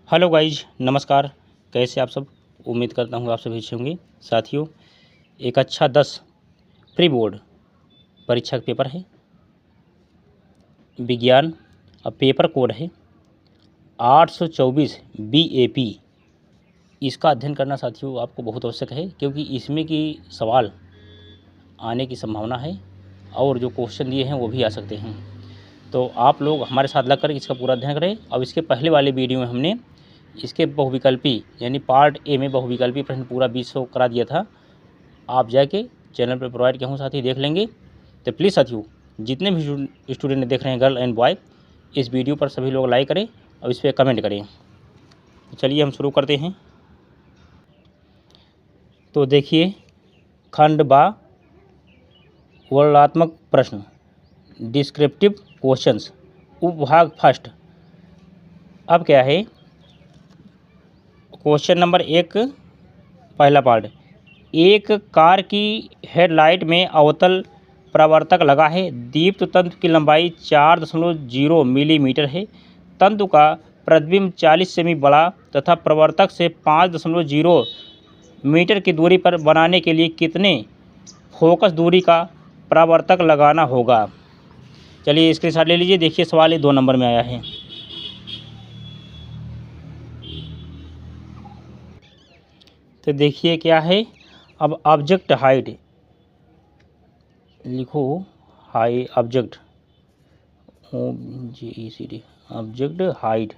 Hello guys, नमस्कार। कैसे आप सब? उम्मीद करता हूँ आप सभी अच्छे होंगे। साथियों, एक अच्छा 10 प्री बोर्ड परीक्षा का पेपर है, विज्ञान। अब पेपर कोड है 824 BAP। इसका अध्ययन करना साथियों आपको बहुत आवश्यक है, क्योंकि इसमें की सवाल आने की संभावना है और जो क्वेश्चन दिए हैं वो भी आ सकते हैं। तो आप लोग हमारे साथ लगकर इसका पूरा अध्ययन करें। अब इसके पहले वाले वीडियो में हमने इसके बहुविकल्पी यानी पार्ट ए में बहुविकल्पी प्रश्न पूरा 20 करा दिया था। आप जाके चैनल पर प्रोवाइड किया हूँ, साथ ही देख लेंगे। तो प्लीज़ साथियों, जितने भी स्टूडेंट देख रहे हैं, गर्ल एंड बॉय, इस वीडियो पर सभी लोग लाइक करें और इस पर कमेंट करें। तो चलिए हम शुरू करते हैं। तो देखिए, खंड बा वर्णनात्मक प्रश्न, डिस्क्रिप्टिव क्वेश्चंस, उपभाग फर्स्ट। अब क्या है, क्वेश्चन नंबर 1 पहला पार्ट। एक कार की हेडलाइट में अवतल प्रवर्तक लगा है। दीप्त तंतु की लंबाई 4.0 मिलीमीटर है। तंतु का प्रतिबिंब 40 सेमी बड़ा तथा प्रवर्तक से 5.0 मीटर की दूरी पर बनाने के लिए कितने फोकस दूरी का प्रवर्तक लगाना होगा? चलिए स्क्रीनशॉट ले लीजिए। देखिए सवाल 2 नंबर में आया है। तो देखिए क्या है, अब ऑब्जेक्ट हाइट लिखो। High object OJECD object height.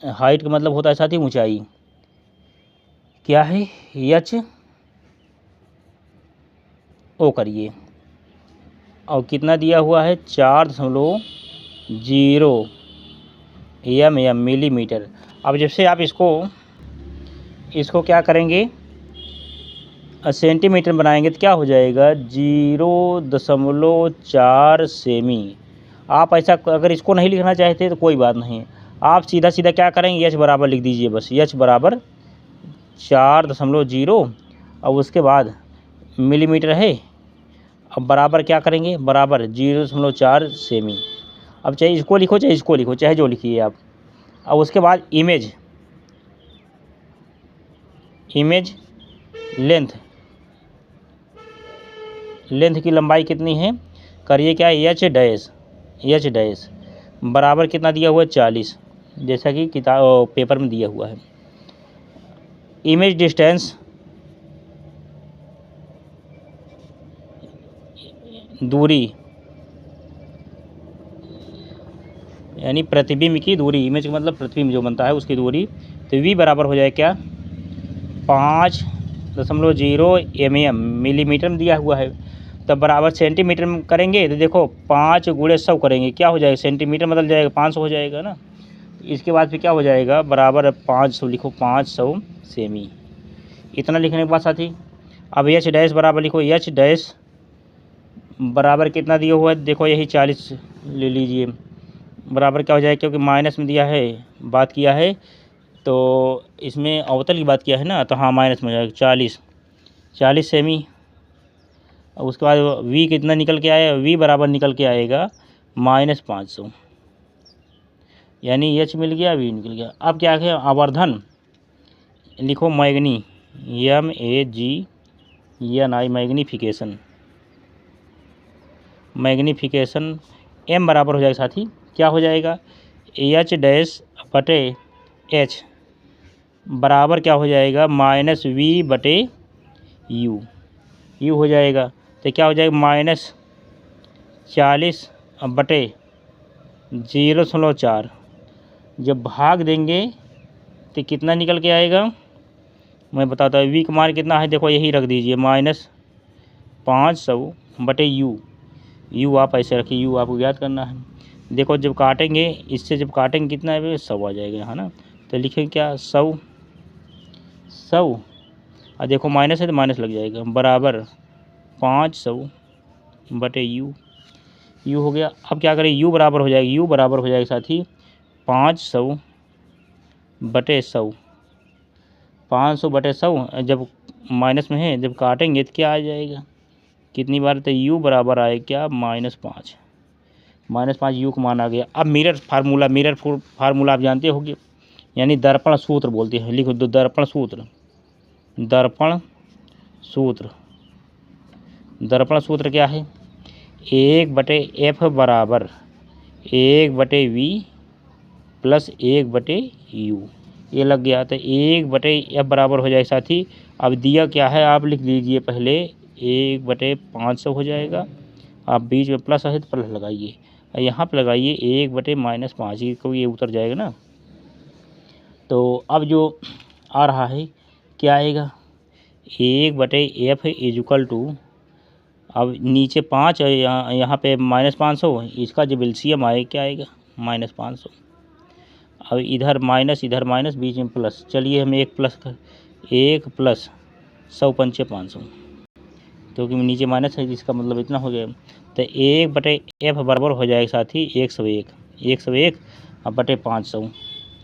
Height का मतलब होता है साथ ही ऊंचाई। क्या है? एच ओ करिए, और कितना दिया हुआ है? 4.0 एम मिलीमीटर। अब जैसे आप इसको क्या करेंगे, सेंटीमीटर में बनाएंगे तो क्या हो जाएगा? 0.4 सेमी। आप ऐसा अगर इसको नहीं लिखना चाहते तो कोई बात नहीं, आप सीधा सीधा क्या करेंगे, एच बराबर लिख दीजिए। बस एच बराबर 4.0 और उसके बाद मिलीमीटर है। अब बराबर क्या करेंगे? बराबर 0.4 सेमी। अब चाहे इसको लिखो चाहे इसको लिखो, चाहे जो लिखिए आप। अब उसके बाद इमेज लेंथ की लंबाई कितनी है? करिए क्या, एच डैश बराबर कितना दिया हुआ है? 40, जैसा कि किताब पेपर में दिया हुआ है। इमेज डिस्टेंस दूरी यानी प्रतिबिंब की दूरी, इमेज का मतलब प्रतिबिंब जो बनता है उसकी दूरी। तो वी बराबर हो जाए क्या? 5.0 मिलीमीटर में दिया हुआ है। तब बराबर सेंटीमीटर में करेंगे तो देखो 5 × 100 करेंगे, क्या हो जाएगा? सेंटीमीटर बदल जाएगा, 500 हो जाएगा ना। इसके बाद फिर क्या हो जाएगा? बराबर 500 लिखो, 500 सेमी। इतना लिखने के बाद साथी अब एच डैश बराबर लिखो, एच डैश बराबर कितना दिया हुआ है? देखो यही 40 ले लीजिए। बराबर क्या हो जाएगा? क्योंकि माइनस में दिया है, बात किया है तो इसमें अवतल की बात किया है ना, तो हाँ माइनस में हो जाएगा 40 सेमी। और उसके बाद वी कितना निकल के आया? वी बराबर निकल के आएगा -500, यानी एच मिल गया, वी निकल गया। अब क्या है? आवर्धन लिखो, मैग्नीफिकेशन एम बराबर हो जाएगा साथी, क्या हो जाएगा? एच डैश बटे एच बराबर क्या हो जाएगा? -V/U हो जाएगा। तो क्या हो जाएगा? -40/0.4। जब भाग देंगे तो कितना निकल के आएगा? मैं बताता हूँ। वी का मान कितना है? देखो यही रख दीजिए, -500/U आप ऐसे रखिए, U आपको याद करना है। देखो जब काटेंगे, इससे जब काटेंगे कितना है? 100 आ जाएगा, है ना। तो लिखेंगे क्या? 100 और देखो माइनस है तो माइनस लग जाएगा, बराबर 500/U हो गया। अब क्या करें? U बराबर हो जाएगा, U बराबर हो जाएगा साथी 500/100। 500/100 जब माइनस में है, जब काटेंगे तो क्या आ जाएगा? कितनी बार? तो U बराबर आए क्या? -5। -5 यू का मान आ गया। अब मिरर फार्मूला आप जानते होंगे, यानी दर्पण सूत्र बोलते हैं। लिखो दो, दर्पण सूत्र। दर्पण सूत्र क्या है? 1/f बराबर 1/v प्लस 1/u। ये लग गया। तो 1/f बराबर हो जाए साथी, अब दिया क्या है आप लिख लीजिए पहले, 1/500 हो जाएगा। आप बीच में प्लस है तो प्लस लगाइए, यहाँ पे लगाइए 1/-5, को ये उतर जाएगा ना। तो अब जो आ रहा है क्या आएगा, 1/f इक्वल टू, अब नीचे 5 है, यहाँ पे -500, इसका जब एलसीएम आए क्या आएगा, -500। अब इधर माइनस बीच में प्लस। चलिए हम 1 प्लस 100 पंचे 500, क्योंकि नीचे माइनस है, इसका मतलब इतना हो गया। तो 1/f बराबर हो जाएगा साथी 101 अब बटे 500,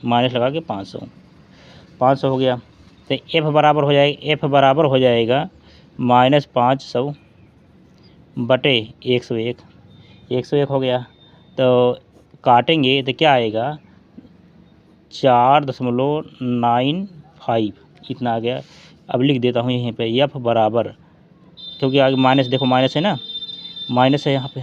माइनस लगा के 500 हो गया। तो f बराबर हो जाएगा -500 बटे 101 हो गया। तो काटेंगे तो क्या आएगा, 4.95 इतना आ गया। अब लिख देता हूँ यहीं पे f बराबर, क्योंकि आगे माइनस, देखो माइनस है ना, माइनस है यहाँ पे,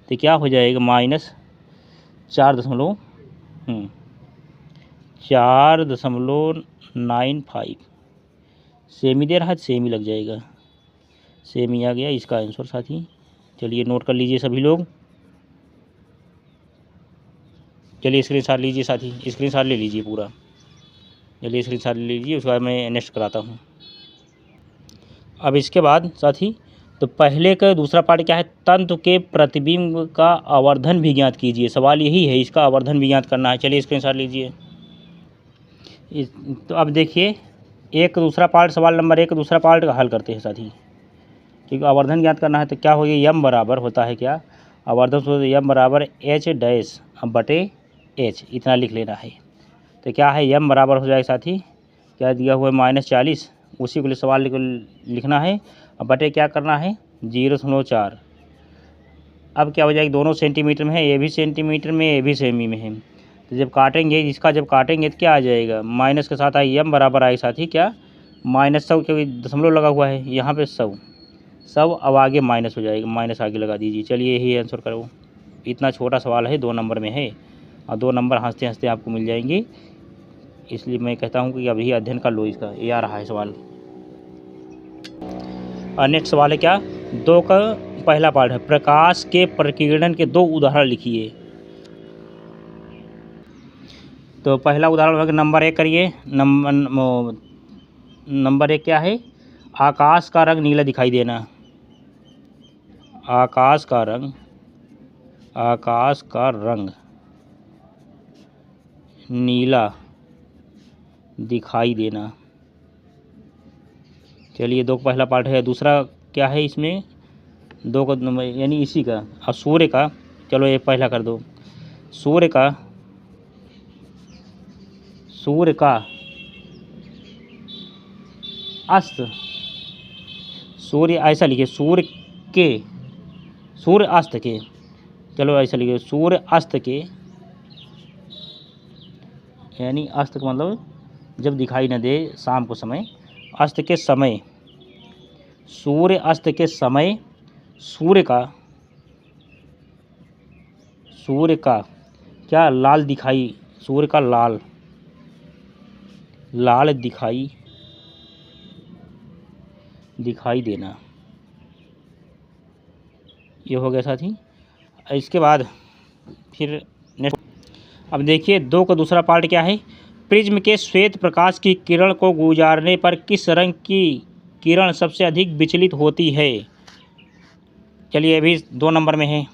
तो क्या हो जाएगा -4.95। सेमी दे रहा है तो सेमी लग जाएगा, सेमी आ गया इसका आंसर साथी। चलिए नोट कर लीजिए सभी लोग, चलिए स्क्रीनशॉट लीजिए साथी, स्क्रीनशॉट ले लीजिए पूरा। चलिए स्क्रीनशॉट ले लीजिए, उसके बाद मैं नेक्स्ट कराता हूँ। अब इसके बाद साथी, तो पहले का दूसरा पार्ट क्या है, तंतु के प्रतिबिंब का आवर्धन भी ज्ञात कीजिए। सवाल यही है, इसका आवर्धन भी ज्ञात करना है। चलिए स्क्रीनशॉट लीजिए। तो अब देखिए, सवाल नंबर 1 दूसरा पार्ट का हल करते हैं साथी, क्योंकि आवर्धन ज्ञात करना है। तो क्या हो गया, यम बराबर होता है क्या, आवर्धन सूत्र यम बराबर H' बटे H, इतना लिख लेना है। तो क्या है, यम बराबर हो जाएगा साथी, क्या दिया हुआ है -40, उसी को लिए सवाल लिखना है। अब बटे क्या करना है, 0.4। अब क्या हो जाएगा, दोनों सेंटीमीटर में है, ये भी सेंटीमीटर में, ये भी सेमी में है। तो जब काटेंगे, इसका जब काटेंगे तो क्या आ जाएगा, माइनस के साथ आई यम बराबर आएगा साथी क्या, -100, क्योंकि दशमलव लगा हुआ है यहाँ पे 100। अब आगे माइनस हो जाएगा, माइनस आगे लगा दीजिए। चलिए यही आंसर करो। इतना छोटा सवाल है, 2 नंबर में है, और 2 नंबर हंसते हंसते आपको मिल जाएंगे। इसलिए मैं कहता हूँ कि अभी अध्ययन कर लो इसका। ये आ रहा है सवाल। और नेक्स्ट सवाल है क्या, 2 का पहला पार्ट है, प्रकाश के प्रकीर्णन के 2 उदाहरण लिखिए। तो पहला उदाहरण होगा, नंबर 1 करिए। नंबर 1 क्या है, आकाश का रंग नीला दिखाई देना। आकाश का रंग नीला दिखाई देना। चलिए 2 का पहला पार्ट है। दूसरा क्या है इसमें, 2 का नंबर यानी इसी का, और सूर्य का, चलो ये पहला कर दो, सूर्य का अस्त, सूर्य ऐसा लिखिए, सूर्य अस्त के, चलो ऐसा लिखिए, सूर्य अस्त के, यानी अस्त का मतलब जब दिखाई न दे शाम को समय, अस्त के समय, सूर्य अस्त के समय सूर्य का क्या लाल दिखाई, सूर्य का लाल दिखाई देना। ये हो गया साथी। इसके बाद फिर नेक्स्ट, अब देखिए 2 का दूसरा पार्ट क्या है, प्रिज्म के श्वेत प्रकाश की किरण को गुजारने पर किस रंग की किरण सबसे अधिक विचलित होती है। चलिए अभी 2 नंबर में है,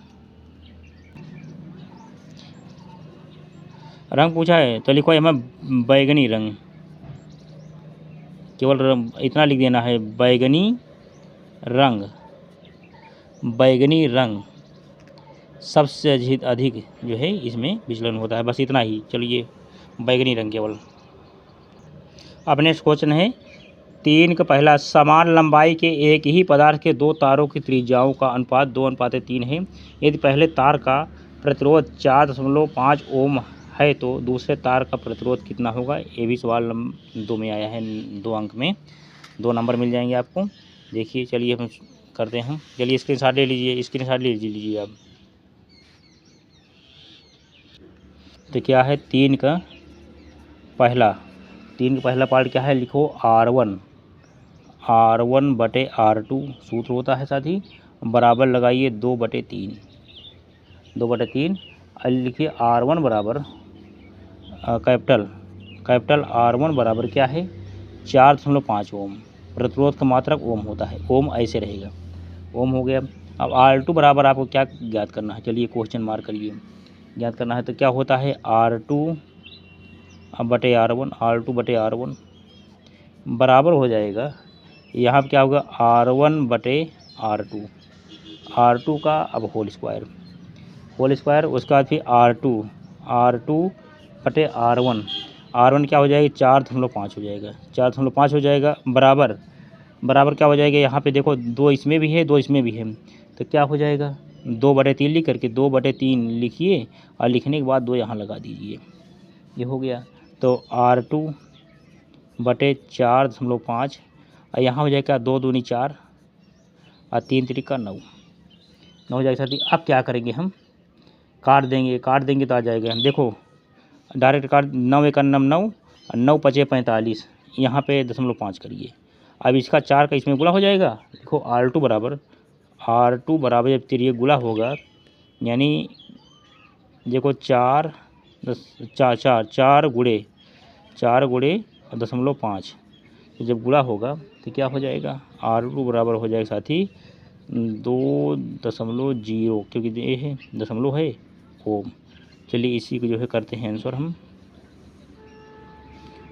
रंग पूछा है तो लिखो हमें बैगनी रंग, केवल इतना लिख देना है, बैगनी रंग सबसे अधिक जो है इसमें विचलन होता है, बस इतना ही। चलिए बैगनी रंग केवल। अब नेक्स्ट क्वेश्चन है 3 का पहला, समान लंबाई के एक ही पदार्थ के 2 तारों की त्रिज्याओं का अनुपात 2:3 है। यदि पहले तार का प्रतिरोध 4.5 ओम है तो दूसरे तार का प्रतिरोध कितना होगा? ये भी सवाल नंबर 2 में आया है, 2 अंक में 2 नंबर मिल जाएंगे आपको। देखिए चलिए हम करते हैं। चलिए स्क्रीनशॉट ले लीजिए, स्क्रीनशॉट ले लीजिए आप। तो क्या है 3 का पहला पार्ट क्या है? लिखो R1 बटे R2 सूत्र होता है साथी, बराबर लगाइए 2/3 और लिखिए R1 बराबर कैपिटल R1 बराबर क्या है? 4.5 ओम। प्रतिरोध का मात्रक ओम होता है, ओम ऐसे रहेगा, ओम हो गया। अब R2 बराबर आपको क्या ज्ञात करना है? चलिए क्वेश्चन मार्क करिए, ज्ञात करना है। तो क्या होता है? R2 बटे R1 बराबर हो जाएगा, यहाँ पर क्या होगा? R1 बटे R2 का अब होल स्क्वायर, उसके बाद फिर R2 बटे R1 क्या हो जाएगी? 4.5 हो जाएगा, 4.5 हो जाएगा, बराबर क्या हो जाएगा? यहाँ पे देखो 2 इसमें भी है, 2 इसमें भी है, तो क्या हो जाएगा? 2/3 लिख करके 2/3 लिखिए और लिखने के बाद 2 यहाँ लगा दीजिए, ये हो गया। तो R2 बटे 4.5 और यहाँ हो जाएगा 2 दूनी 4 और 3 त्रिका 9 हो जाएगा साथी। अब क्या करेंगे? हम काट देंगे तो आ जाएगा। देखो डायरेक्ट काट, 9 1 9 और 9 5 45, यहाँ पे 0.5 करिए। अब इसका 4 का इसमें गुणा हो जाएगा। देखो R2 बराबर जब ये गुणा होगा, यानी देखो 4 गुणे 0.5, तो जब गुणा होगा तो क्या हो जाएगा? R2 बराबर हो जाएगा साथी 2.0, क्योंकि ये है दशमलव है ओम। चलिए इसी को जो है करते हैं आंसर हम।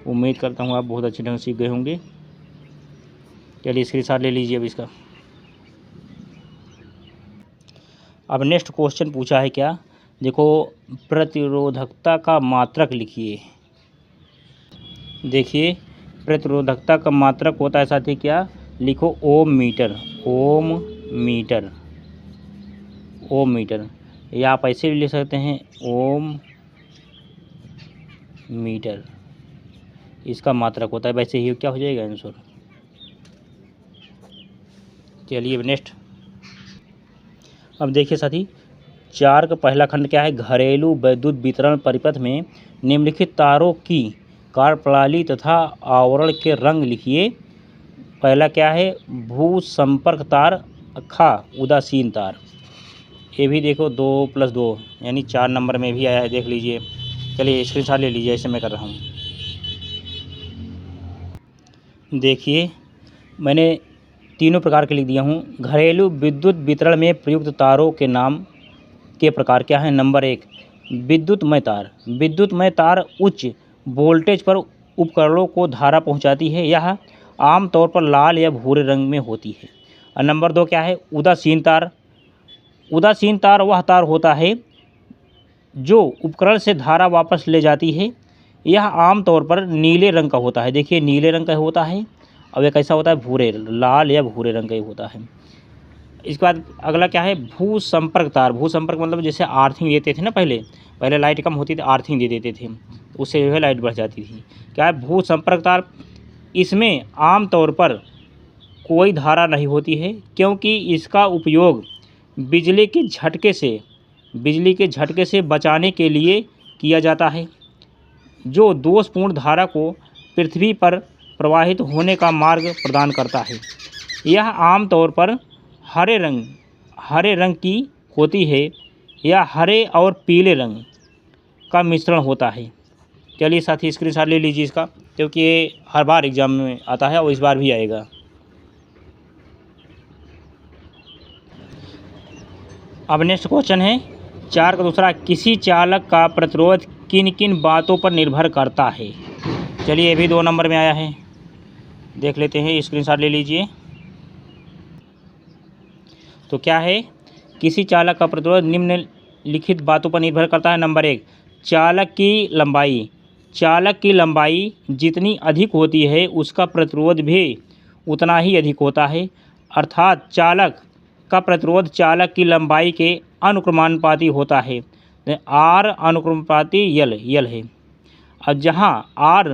उम्मीद करता हूँ आप बहुत अच्छे ढंग से सीख गए होंगे। चलिए स्क्रीनशॉट ले लीजिए अब इसका। अब नेक्स्ट क्वेश्चन पूछा है क्या? देखो प्रतिरोधकता का मात्रक लिखिए। देखिए प्रतिरोधकता का मात्रक होता है साथी क्या? लिखो ओम मीटर, या आप ऐसे भी लिख सकते हैं ओम मीटर, इसका मात्रक होता है। वैसे ही क्या हो जाएगा आंसर? चलिए नेक्स्ट। अब देखिए साथी 4 का पहला खंड क्या है? घरेलू विद्युत वितरण परिपथ में निम्नलिखित तारों की कार्यप्रणाली तथा आवरण के रंग लिखिए। पहला क्या है? भू संपर्क तार, उदासीन तार। ये भी देखो 2+2 यानी 4 नंबर में भी आया है, देख लीजिए। चलिए स्क्रीनशॉट ले लीजिए, ऐसे मैं कर रहा हूँ। देखिए मैंने तीनों प्रकार के लिख दिया हूँ। घरेलू विद्युत वितरण में प्रयुक्त तारों के नाम के प्रकार क्या है? नंबर 1 विद्युतमय तार उच्च वोल्टेज पर उपकरणों को धारा पहुँचाती है, यह आमतौर पर लाल या भूरे रंग में होती है। और नंबर 2 क्या है? उदासीन तार वह तार होता है जो उपकरण से धारा वापस ले जाती है, यह आमतौर पर नीले रंग का होता है। देखिए नीले रंग का होता है, और यह कैसा होता है? भूरे, लाल या भूरे रंग का होता है। इसके बाद अगला क्या है? भू संपर्क तार मतलब जैसे आर्थिंग देते थे ना, पहले लाइट कम होती थी, आर्थिंग दे देते थे, उससे जो है लाइट बढ़ जाती थी। क्या है? भू संपर्क तार। इसमें आमतौर पर कोई धारा नहीं होती है, क्योंकि इसका उपयोग बिजली के झटके से बचाने के लिए किया जाता है, जो दोषपूर्ण धारा को पृथ्वी पर प्रवाहित होने का मार्ग प्रदान करता है। यह आमतौर पर हरे रंग की होती है या हरे और पीले रंग का मिश्रण होता है। चलिए साथी स्क्रीनशॉट ले लीजिए इसका, क्योंकि ये हर बार एग्जाम में आता है और इस बार भी आएगा। अब नेक्स्ट क्वेश्चन है 4 का दूसरा, किसी चालक का प्रतिरोध किन किन बातों पर निर्भर करता है? चलिए ये भी 2 नंबर में आया है, देख लेते हैं, स्क्रीनशॉट ले लीजिए। तो क्या है? किसी चालक का प्रतिरोध निम्नलिखित बातों पर निर्भर करता है। नंबर 1 चालक की लंबाई जितनी अधिक होती है उसका प्रतिरोध भी उतना ही अधिक होता है, अर्थात चालक का प्रतिरोध चालक की लंबाई के अनुक्रमानुपाती होता है। आर अनुक्रमानुपाती यल है। अब जहाँ आर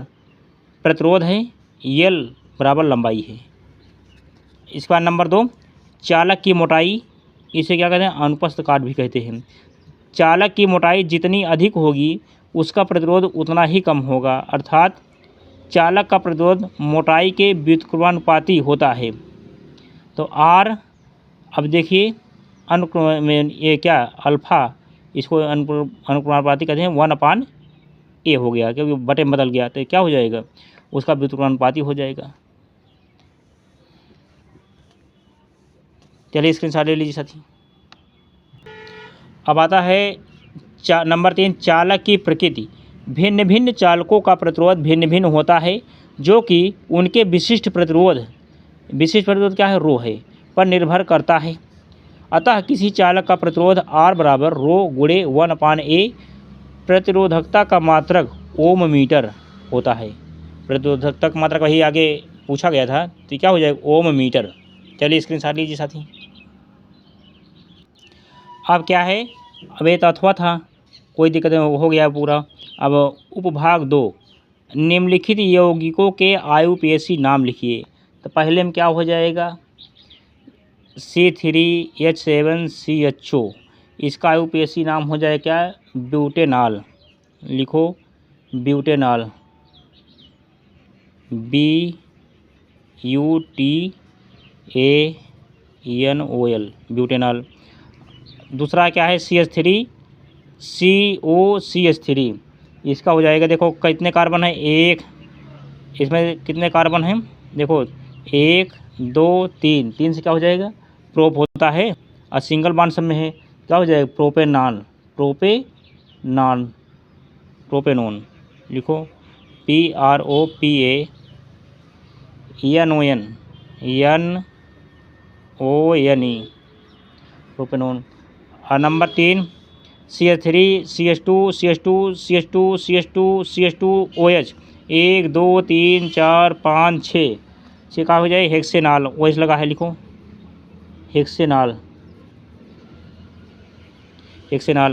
प्रतिरोध है, यल बराबर लंबाई है। इसके बाद नंबर 2, चालक की मोटाई, इसे क्या कहते हैं, अनुप्रस्थ काट भी कहते हैं। चालक की मोटाई जितनी अधिक होगी उसका प्रतिरोध उतना ही कम होगा, अर्थात चालक का प्रतिरोध मोटाई के व्युत्क्रमानुपाती होता है। तो आर, अब देखिए अनुक्रम में ये क्या अल्फ़ा, इसको अनुक्रमानुपाती कहते हैं, 1/a हो गया क्योंकि बटे बदल गया, तो क्या हो जाएगा, उसका व्युत्क्रमानुपाती हो जाएगा। चलिए स्क्रीनशॉट ले लीजिए साथी। अब आता है नंबर 3, चालक की प्रकृति। भिन्न भिन्न चालकों का प्रतिरोध भिन्न भिन्न होता है, जो कि उनके विशिष्ट प्रतिरोध क्या है, रो है, पर निर्भर करता है। अतः किसी चालक का प्रतिरोध R बराबर रो गुणे 1/a प्रतिरोधकता का मात्रक ओम मीटर होता है। प्रतिरोधकता का मात्रक वही आगे पूछा गया था, तो क्या हो जाएगा, ओम मीटर। चलिए स्क्रीनशॉट लीजिए साथी। अब क्या है, अब ये तो अथवा था, कोई दिक्कत नहीं, हो गया पूरा। अब उपभाग 2, निम्नलिखित यौगिकों के आयुपेशी नाम लिखिए। तो पहले में क्या हो जाएगा, C3H7CHO, इसका आयुपेशी नाम हो जाए क्या, ब्यूटेनॉल। लिखो ब्यूटेनॉल, BUTANOL, ब्यूटेनॉल। दूसरा क्या है, CH3COCH3, इसका हो जाएगा, देखो कितने कार्बन है, एक, इसमें कितने कार्बन हैं, देखो 1 2 3 से क्या हो जाएगा, प्रोप होता है, और सिंगल बॉन्ड सब में है, क्या हो जाएगा, प्रोपेनॉन। लिखो PROPANON, प्रोपेनॉन। और नंबर 3, CH3CH2CH2CH2CH2OH, 1 2 3 4 5 6 से क्या हो जाए, हेक्सेनॉल, OH लगा है, लिखो हेक्सेनॉल।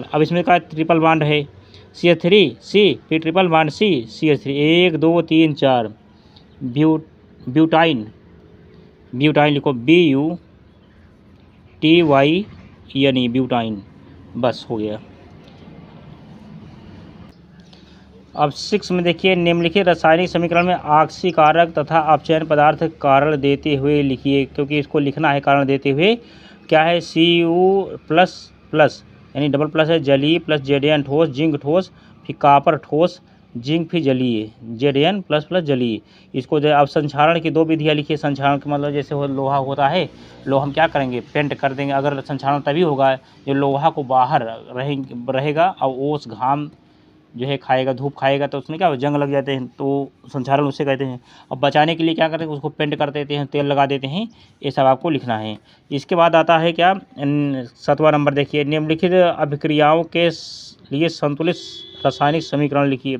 अब इसमें का ट्रिपल बॉन्ड है, CH3C, फिर triple bond C, CH3, 1 2 3 4, butyne, लिखो BUTYN, ब्यूटाइन। बस हो गया। अब 6 में देखिए, निम्नलिखित रासायनिक समीकरण में ऑक्सीकारक तथा अपचयन पदार्थ कारण देते हुए लिखिए, क्योंकि इसको लिखना है कारण देते हुए। क्या है, Cu++ यानी डबल प्लस है, जलीय प्लस Zn ठोस, जिंक ठोस, फिर कापर ठोस, जिंक फिर जलीय, Zn++ जलीय। इसको अब संक्षारण की 2 विधियाँ लिखिए। संक्षारण का मतलब जैसे लोहा होता है, लोहा हम क्या करेंगे, पेंट कर देंगे। अगर संक्षारण तभी होगा जो लोहा को बाहर रहेगा और ओस घाम जो है खाएगा, धूप खाएगा, तो उसमें क्या जंग लग जाते हैं, तो संक्षारण उससे कहते हैं। अब बचाने के लिए क्या करते हैं, उसको पेंट कर देते हैं, तेल लगा देते हैं। ये सब आपको लिखना है। इसके बाद आता है क्या, 7वां नंबर देखिए, निम्नलिखित अभिक्रियाओं के लिए संतुलित रासायनिक समीकरण लिखिए।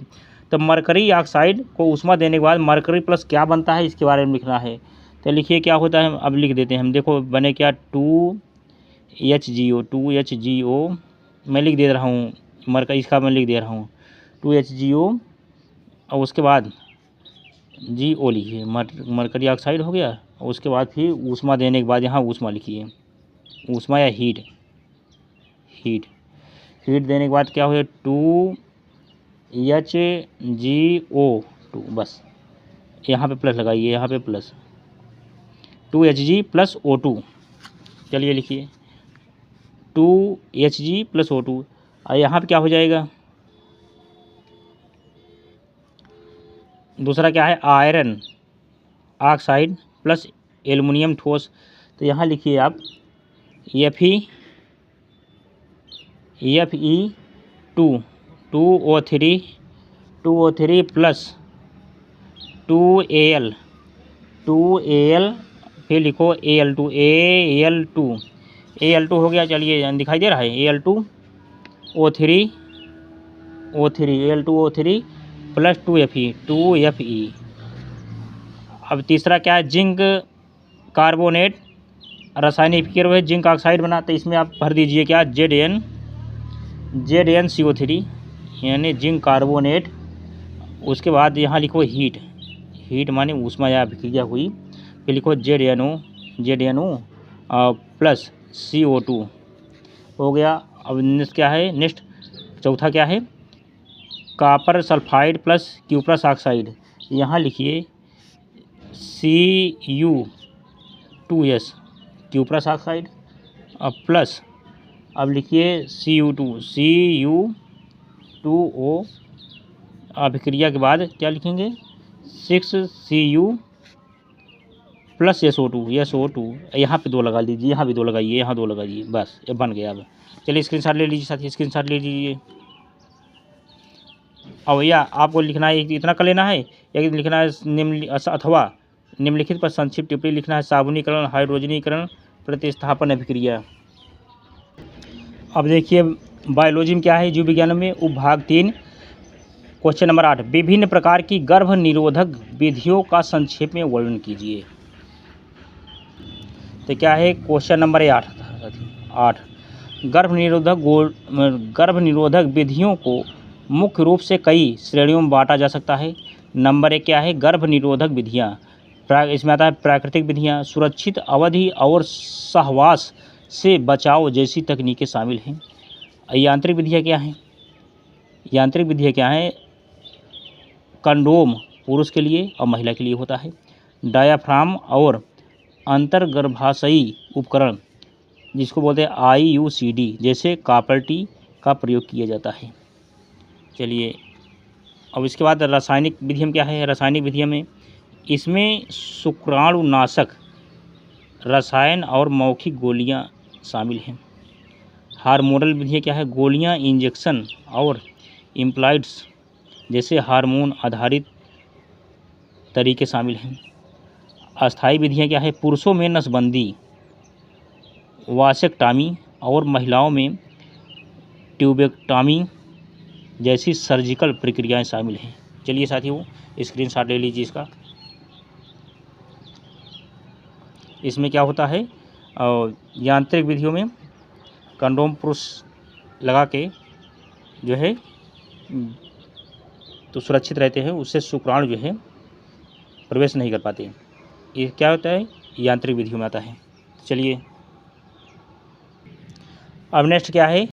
तो मरकरी ऑक्साइड को ऊष्मा देने के बाद मरकरी प्लस क्या बनता है, इसके बारे में लिखना है। तो लिखिए क्या होता है, अब लिख देते हैं हम। देखो बने क्या, 2HGO, मैं लिख दे रहा हूँ, मरकरी इसका मैं लिख दे रहा हूँ 2HGO, और उसके बाद GO लिखिए, मरकरी ऑक्साइड हो गया। और उसके बाद फिर ऊष्मा देने के बाद यहाँ ऊष्मा लिखिए, ऊष्मा या हीट देने के बाद क्या हो गया, 2HGO2, बस यहाँ पे प्लस लगाइए, यहाँ पे प्लस 2Hg+O2। चलिए लिखिए 2Hg+O2, और यहाँ पे क्या हो जाएगा, दूसरा क्या है, आयरन ऑक्साइड प्लस एल्युमिनियम ठोस। तो यहाँ लिखिए आप Fe2 2O3 प्लस 2Al, फिर लिखो Al2 हो गया। चलिए दिखाई दे रहा है, Al2O3 Al2O3 प्लस 2Fe। अब तीसरा क्या है, जिंक कार्बोनेट, रासायनिक अभिक्रिया है, जिंक ऑक्साइड बना। तो इसमें आप भर दीजिए क्या, Zn ZnCO3 यानी जिंक कार्बोनेट। उसके बाद यहाँ लिखो हीट, हीट माने ऊष्मा या अभिक्रिया हुई। फिर लिखो ZnO प्लस CO2 हो गया। अब नेक्स्ट क्या है, नेक्स्ट चौथा क्या है, copper sulphide plus cuprous oxide. यहाँ लिखिए Cu2S क्यूप्रस ऑक्साइड प्लस, अब लिखिए Cu2O अभिक्रिया के बाद क्या लिखेंगे 6Cu प्लस SO2 यहाँ पे 2 लगा लीजिए, यहाँ भी 2 लगाइए, यहाँ 2 लगाइए, बस ये बन गया। अब चलिए स्क्रीनशॉट ले लीजिए साथी, स्क्रीनशॉट ले लीजिए। अब भैया आपको लिखना है, इतना कर लेना है, एक लिखना है अथवा निम्नलिखित पर संक्षिप्त टिप्पणी लिखना है, साबुनीकरण, हाइड्रोजनीकरण, प्रतिस्थापन अभिक्रिया। अब देखिए बायोलॉजी में क्या है, जीव विज्ञान में उपभाग 3 क्वेश्चन नंबर 8, विभिन्न प्रकार की गर्भ निरोधक विधियों का संक्षेप में वर्णन कीजिए। तो क्या है क्वेश्चन नंबर 8, गर्भ निरोधक विधियों को मुख्य रूप से कई श्रेणियों में बांटा जा सकता है। नंबर 1 क्या है, गर्भ निरोधक विधियाँ, इसमें आता है प्राकृतिक विधियाँ, सुरक्षित अवधि और सहवास से बचाव जैसी तकनीकें शामिल हैं। यांत्रिक विधियाँ क्या हैं, यांत्रिक विधियाँ क्या हैं, कंडोम पुरुष के लिए और महिला के लिए होता है। डायाफ्राम और अंतर्गर्भाशयी उपकरण जिसको बोलते हैं IUCD जैसे कॉपर-टी का प्रयोग किया जाता है। चलिए अब इसके बाद रासायनिक विधियाँ में क्या है, रासायनिक विधियाँ में इसमें शुक्राणुनाशक रसायन और मौखिक गोलियां शामिल हैं। हार्मोनल विधियाँ क्या है, गोलियां, इंजेक्शन और इम्प्लाइड्स जैसे हार्मोन आधारित तरीके शामिल हैं। अस्थायी विधियाँ क्या है, पुरुषों में नसबंदी, वासेक्टॉमी और महिलाओं में ट्यूबेक्टॉमी जैसी सर्जिकल प्रक्रियाएं शामिल हैं। चलिए साथियों स्क्रीनशॉट ले लीजिए इसका। इसमें क्या होता है, यांत्रिक विधियों में कंडोम पुरुष लगा के जो है तो सुरक्षित रहते हैं, उससे शुक्राणु जो है प्रवेश नहीं कर पाते। ये क्या होता है, यांत्रिक विधियों में आता है। चलिए अब नेक्स्ट क्या है,